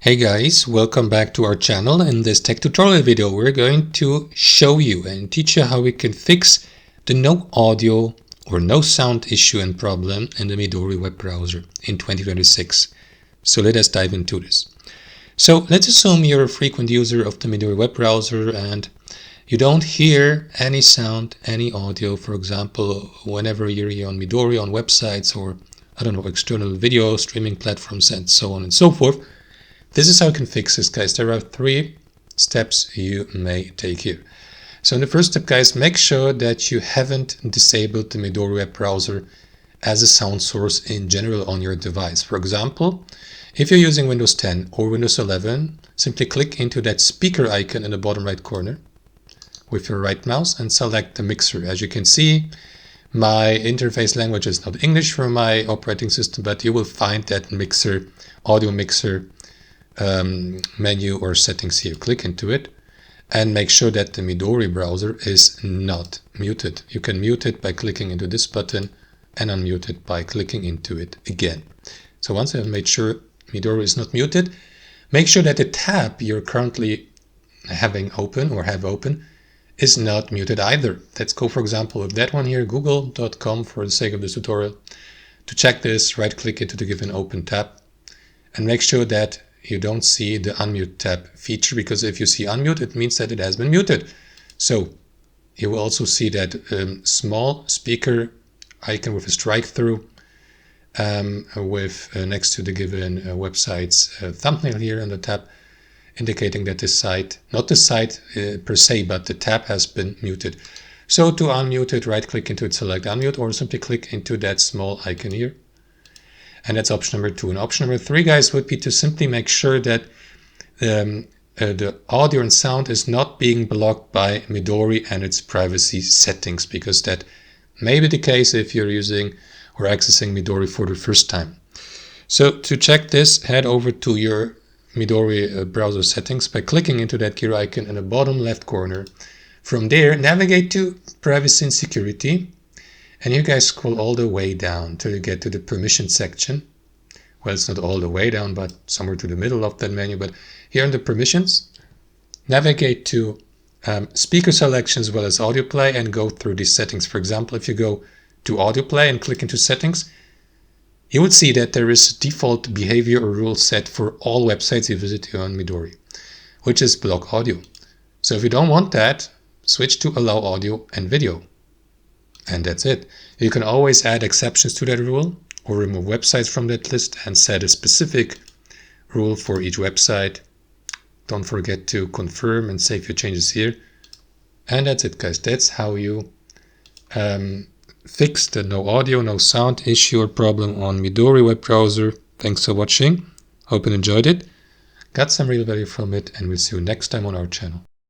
Hey guys, welcome back to our channel. In this tech tutorial video, we're going to show you and teach you how we can fix the no audio or no sound issue and problem in the Midori web browser in 2026. So let us dive into this. So let's assume you're a frequent user of the Midori web browser and you don't hear any sound, any audio, for example, whenever you're here on Midori, on websites or, I don't know, external video streaming platforms and so on and so forth. This is how you can fix this, guys. There are 3 steps you may take here. So in the first step, guys, make sure that you haven't disabled the Midori web browser as a sound source in general on your device. For example, if you're using Windows 10 or Windows 11, simply click into that speaker icon in the bottom right corner with your right mouse and select the mixer. As you can see, my interface language is not English for my operating system, but you will find that mixer, audio mixer menu or settings here. Click into it and make sure that the Midori browser is not muted. You can mute it by clicking into this button and unmute it by clicking into it again. So once you have made sure Midori is not muted, make sure that the tab you're currently having open or have open is not muted either. Let's go, for example, with that one here, google.com, for the sake of this tutorial. To check this, right click into the given open tab and make sure that you don't see the unmute tab feature, because if you see unmute, it means that it has been muted. So you will also see that small speaker icon with a strike through with next to the given website's thumbnail here on the tab, indicating that this site, not the site per se, but the tab has been muted. So to unmute it, right click into it, select unmute, or simply click into that small icon here. And that's option number 2. And option number 3, guys, would be to simply make sure that the audio and sound is not being blocked by Midori and its privacy settings, because that may be the case if you're using or accessing Midori for the first time. So to check this, head over to your Midori browser settings by clicking into that gear icon in the bottom left corner. From there, navigate to privacy and security. And you guys scroll all the way down till you get to the permission section. Well, it's not all the way down, but somewhere to the middle of that menu. But here in the permissions, navigate to speaker selection as well as audio play and go through these settings. For example, if you go to audio play and click into settings, you would see that there is a default behavior or rule set for all websites you visit here on Midori, which is block audio. So if you don't want that, switch to allow audio and video. And that's it. You can always add exceptions to that rule or remove websites from that list and set a specific rule for each website. Don't forget to confirm and save your changes here. And that's it, guys. That's how you fix the no audio, no sound issue or problem on Midori web browser. Thanks for watching. Hope you enjoyed it. Got some real value from it, and we'll see you next time on our channel.